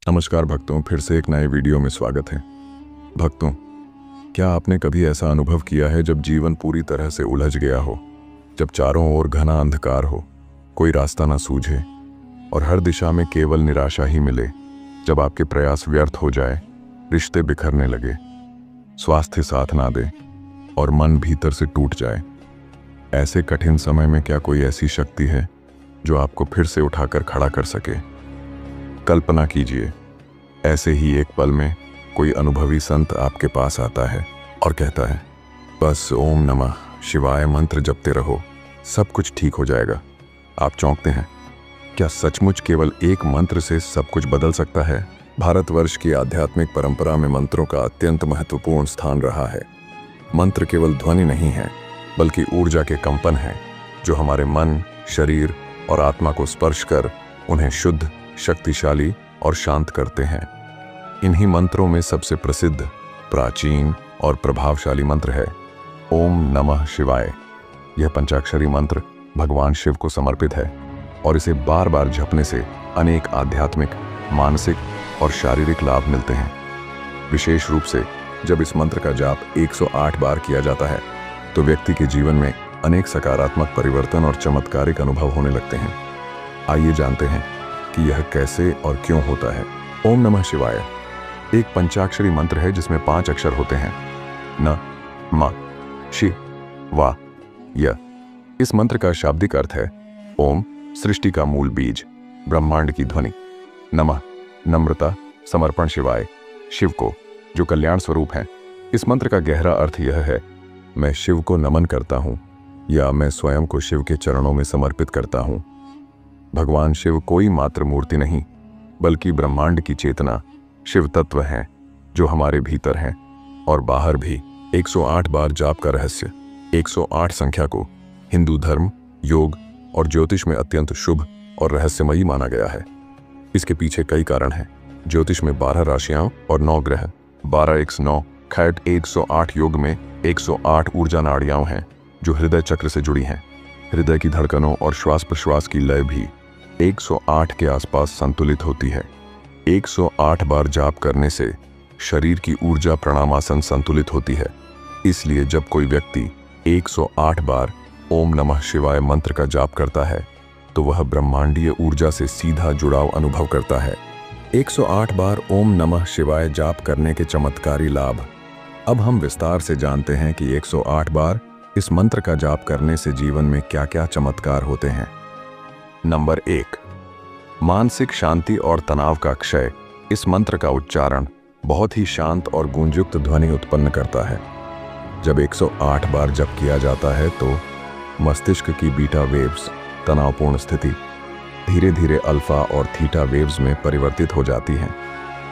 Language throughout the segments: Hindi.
नमस्कार भक्तों, फिर से एक नए वीडियो में स्वागत है। भक्तों, क्या आपने कभी ऐसा अनुभव किया है जब जीवन पूरी तरह से उलझ गया हो, जब चारों ओर घना अंधकार हो, कोई रास्ता ना सूझे और हर दिशा में केवल निराशा ही मिले, जब आपके प्रयास व्यर्थ हो जाए, रिश्ते बिखरने लगे, स्वास्थ्य साथ ना दे और मन भीतर से टूट जाए। ऐसे कठिन समय में क्या कोई ऐसी शक्ति है जो आपको फिर से उठाकर खड़ा कर सके? कल्पना कीजिए, ऐसे ही एक पल में कोई अनुभवी संत आपके पास आता है और कहता है, बस ओम नमः शिवाय मंत्र जपते रहो, सब कुछ ठीक हो जाएगा। आप चौंकते हैं, क्या सचमुच केवल एक मंत्र से सब कुछ बदल सकता है? भारतवर्ष की आध्यात्मिक परंपरा में मंत्रों का अत्यंत महत्वपूर्ण स्थान रहा है। मंत्र केवल ध्वनि नहीं है, बल्कि ऊर्जा के कंपन हैं, जो हमारे मन, शरीर और आत्मा को स्पर्श कर उन्हें शुद्ध, शक्तिशाली और शांत करते हैं। इन्हीं मंत्रों में सबसे प्रसिद्ध, प्राचीन और प्रभावशाली मंत्र है ओम नमः शिवाय। यह पंचाक्षरी मंत्र भगवान शिव को समर्पित है और इसे बार बार जपने से अनेक आध्यात्मिक, मानसिक और शारीरिक लाभ मिलते हैं। विशेष रूप से जब इस मंत्र का जाप 108 बार किया जाता है तो व्यक्ति के जीवन में अनेक सकारात्मक परिवर्तन और चमत्कारिक अनुभव होने लगते हैं। आइए जानते हैं कि यह कैसे और क्यों होता है। ओम नमः शिवाय एक पंचाक्षरी मंत्र है जिसमें 5 अक्षर होते हैं, न, म, शि, वा, य। इस मंत्र का शाब्दिक अर्थ है ओम, सृष्टि का मूल बीज, ब्रह्मांड की ध्वनि। नमः, नम्रता, समर्पण शिवाय, शिव को, जो कल्याण स्वरूप है। इस मंत्र का गहरा अर्थ यह है, मैं शिव को नमन करता हूँ या मैं स्वयं को शिव के चरणों में समर्पित करता हूँ। भगवान शिव कोई मात्र मूर्ति नहीं, बल्कि ब्रह्मांड की चेतना, शिव तत्व हैं, जो हमारे भीतर हैं और बाहर भी। 108 बार जाप का रहस्य। 108 संख्या को हिंदू धर्म, योग और ज्योतिष में अत्यंत शुभ और रहस्यमयी माना गया है। इसके पीछे कई कारण हैं। ज्योतिष में 12 राशियां और 9 ग्रह, 12x9 खैट 108 योग में 108 ऊर्जा नाड़ियां हैं जो हृदय चक्र से जुड़ी हैं। हृदय की धड़कनों और श्वास प्रश्वास की लय भी 108 के आसपास संतुलित होती है। 108 बार जाप करने से शरीर की ऊर्जा प्रणामासन संतुलित होती है। इसलिए जब कोई व्यक्ति 108 बार ओम नमः शिवाय मंत्र का जाप करता है तो वह ब्रह्मांडीय ऊर्जा से सीधा जुड़ाव अनुभव करता है। 108 बार ओम नमः शिवाय जाप करने के चमत्कारी लाभ। अब हम विस्तार से जानते हैं कि 108 बार इस मंत्र का जाप करने से जीवन में क्या क्या चमत्कार होते हैं। नंबर 1, मानसिक शांति और तनाव का क्षय। इस मंत्र का उच्चारण बहुत ही शांत और गूंजयुक्त ध्वनि उत्पन्न करता है। जब 108 बार जप किया जाता है तो मस्तिष्क की बीटा वेव्स, तनावपूर्ण स्थिति, धीरे धीरे अल्फा और थीटा वेव्स में परिवर्तित हो जाती हैं,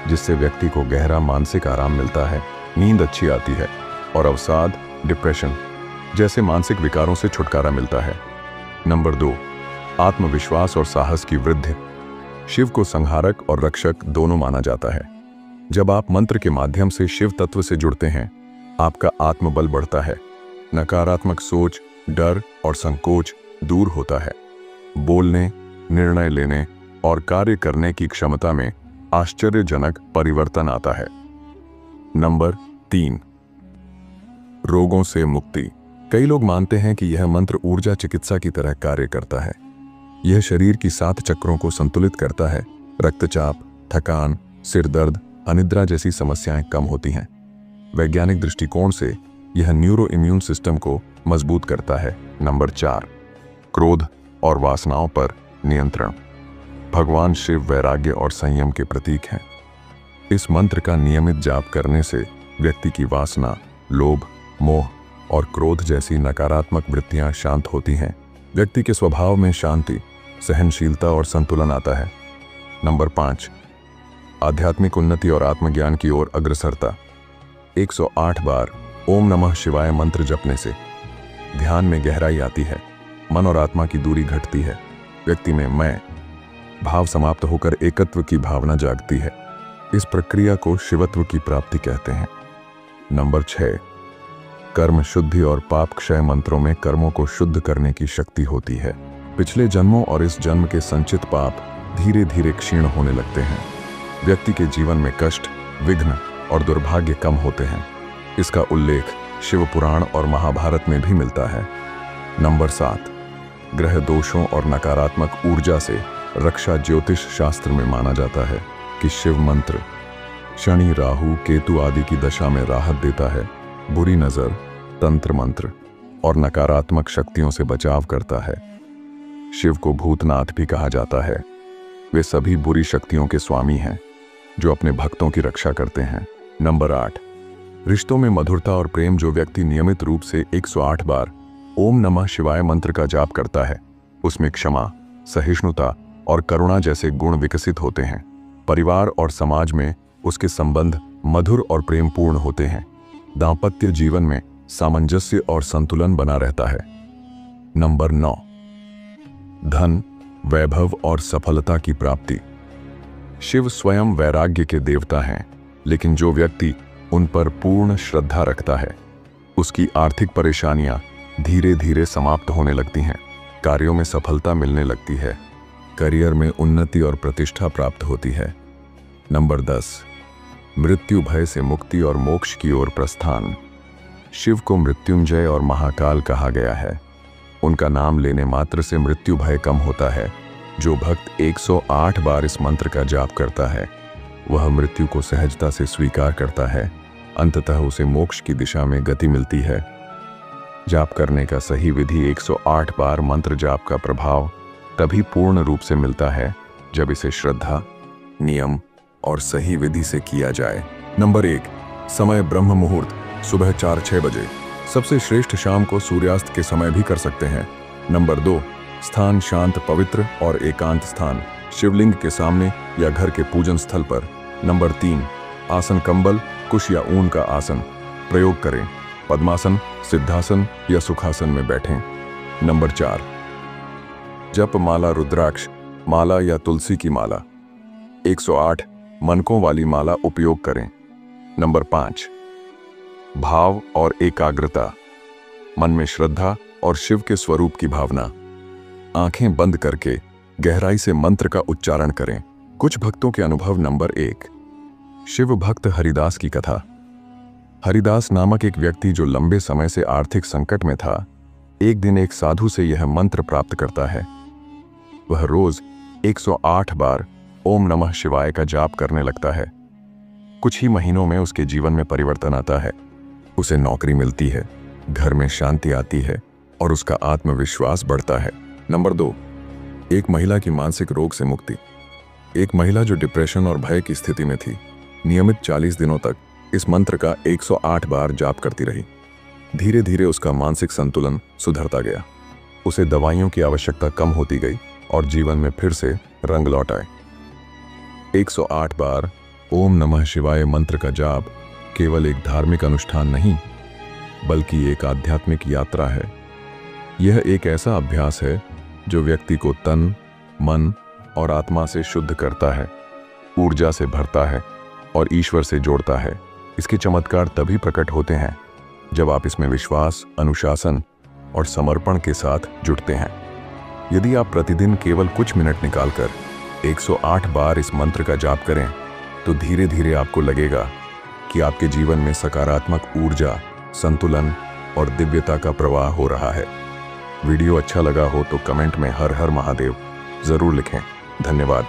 जिससे व्यक्ति को गहरा मानसिक आराम मिलता है, नींद अच्छी आती है और अवसाद, डिप्रेशन जैसे मानसिक विकारों से छुटकारा मिलता है। नंबर 2, आत्मविश्वास और साहस की वृद्धि। शिव को संहारक और रक्षक दोनों माना जाता है। जब आप मंत्र के माध्यम से शिव तत्व से जुड़ते हैं, आपका आत्मबल बढ़ता है, नकारात्मक सोच, डर और संकोच दूर होता है। बोलने, निर्णय लेने और कार्य करने की क्षमता में आश्चर्यजनक परिवर्तन आता है। नंबर 3, रोगों से मुक्ति। कई लोग मानते हैं कि यह मंत्र ऊर्जा चिकित्सा की तरह कार्य करता है। यह शरीर की 7 चक्रों को संतुलित करता है। रक्तचाप, थकान, सिर दर्द, अनिद्रा जैसी समस्याएं कम होती हैं। वैज्ञानिक दृष्टिकोण से यह न्यूरो इम्यून सिस्टम को मजबूत करता है। नंबर 4, क्रोध और वासनाओं पर नियंत्रण। भगवान शिव वैराग्य और संयम के प्रतीक हैं। इस मंत्र का नियमित जाप करने से व्यक्ति की वासना, लोभ, मोह और क्रोध जैसी नकारात्मक वृत्तियां शांत होती हैं। व्यक्ति के स्वभाव में शांति, सहनशीलता और संतुलन आता है। नंबर 5, आध्यात्मिक उन्नति और आत्मज्ञान की ओर अग्रसरता। 108 बार ओम नमः शिवाय मंत्र जपने से ध्यान में गहराई आती है, मन और आत्मा की दूरी घटती है, व्यक्ति में मैं भाव समाप्त होकर एकत्व की भावना जागती है। इस प्रक्रिया को शिवत्व की प्राप्ति कहते हैं। नंबर 6, कर्म शुद्धि और पाप क्षय। मंत्रों में कर्मों को शुद्ध करने की शक्ति होती है। पिछले जन्मों और इस जन्म के संचित पाप धीरे धीरे क्षीण होने लगते हैं। व्यक्ति के जीवन में कष्ट, विघ्न और दुर्भाग्य कम होते हैं। इसका उल्लेख शिव पुराण और महाभारत में भी मिलता है। नंबर 7, ग्रह दोषों और नकारात्मक ऊर्जा से रक्षा। ज्योतिष शास्त्र में माना जाता है कि शिव मंत्र शनि, राहु, केतु आदि की दशा में राहत देता है, बुरी नजर, तंत्र मंत्र और नकारात्मक शक्तियों से बचाव करता है। शिव को भूतनाथ भी कहा जाता है। वे सभी बुरी शक्तियों के स्वामी हैं जो अपने भक्तों की रक्षा करते हैं। नंबर 8, रिश्तों में मधुरता और प्रेम। जो व्यक्ति नियमित रूप से 108 बार ओम नमः शिवाय मंत्र का जाप करता है, उसमें क्षमा, सहिष्णुता और करुणा जैसे गुण विकसित होते हैं। परिवार और समाज में उसके संबंध मधुर और प्रेमपूर्ण होते हैं। दांपत्य जीवन में सामंजस्य और संतुलन बना रहता है। नंबर 9, धन, वैभव और सफलता की प्राप्ति। शिव स्वयं वैराग्य के देवता हैं, लेकिन जो व्यक्ति उन पर पूर्ण श्रद्धा रखता है, उसकी आर्थिक परेशानियां धीरे धीरे समाप्त होने लगती हैं। कार्यों में सफलता मिलने लगती है। करियर में उन्नति और प्रतिष्ठा प्राप्त होती है। नंबर 10, मृत्यु भय से मुक्ति और मोक्ष की ओर प्रस्थान। शिव को मृत्युंजय और महाकाल कहा गया है। उनका नाम लेने मात्र से मृत्यु भय कम होता है। जो भक्त 108 बार इस मंत्र का जाप करता है, वह मृत्यु को सहजता से स्वीकार करता है। अंततः उसे मोक्ष की दिशा में गति मिलती है। जाप करने का सही विधि। 108 बार मंत्र जाप का प्रभाव तभी पूर्ण रूप से मिलता है जब इसे श्रद्धा, नियम और सही विधि से किया जाए। नंबर 1, समय ब्रह्म मुहूर्त सुबह 4-6 बजे। सबसे श्रेष्ठ शाम को सूर्यास्त के समय भी कर सकते हैं। नंबर 2, स्थान शांत, पवित्र और एकांत स्थान, शिवलिंग के सामने या घर के पूजन स्थल पर। नंबर 3, आसन कंबल, कुश या ऊन का आसन प्रयोग करें। पद्मासन, सिद्धासन या सुखासन में बैठें। नंबर 4, जप माला, रुद्राक्ष माला या तुलसी की माला। 108 मनकों वाली माला उपयोग करें। नंबर 5, भाव और एकाग्रता, मन में श्रद्धा और शिव के स्वरूप की भावना। आंखें बंद करके गहराई से मंत्र का उच्चारण करें। कुछ भक्तों के अनुभव। नंबर 1, शिव भक्त हरिदास की कथा। हरिदास नामक एक व्यक्ति जो लंबे समय से आर्थिक संकट में था, एक दिन एक साधु से यह मंत्र प्राप्त करता है। वह रोज 108 बार ओम नमः शिवाय का जाप करने लगता है। कुछ ही महीनों में उसके जीवन में परिवर्तन आता है। उसे नौकरी मिलती है, घर में शांति आती है और उसका आत्मविश्वास बढ़ता है। नंबर 2, एक महिला की मानसिक रोग से मुक्ति। एक महिला जो डिप्रेशन और भय की स्थिति में थी, नियमित 40 दिनों तक इस मंत्र का 108 बार जाप करती रही। धीरे धीरे उसका मानसिक संतुलन सुधरता गया। उसे दवाइयों की आवश्यकता कम होती गई और जीवन में फिर से रंग लौट आए। 108 बार ओम नमः शिवाय मंत्र का जाप केवल एक धार्मिक अनुष्ठान नहीं, बल्कि एक आध्यात्मिक यात्रा है। यह एक ऐसा अभ्यास है जो व्यक्ति को तन, मन और आत्मा से शुद्ध करता है, ऊर्जा से भरता है और ईश्वर से जोड़ता है। इसके चमत्कार तभी प्रकट होते हैं जब आप इसमें विश्वास, अनुशासन और समर्पण के साथ जुटते हैं। यदि आप प्रतिदिन केवल कुछ मिनट निकालकर 108 बार इस मंत्र का जाप करें, तो धीरे धीरे आपको लगेगा कि आपके जीवन में सकारात्मक ऊर्जा, संतुलन और दिव्यता का प्रवाह हो रहा है। वीडियो अच्छा लगा हो तो कमेंट में हर हर महादेव जरूर लिखें। धन्यवाद।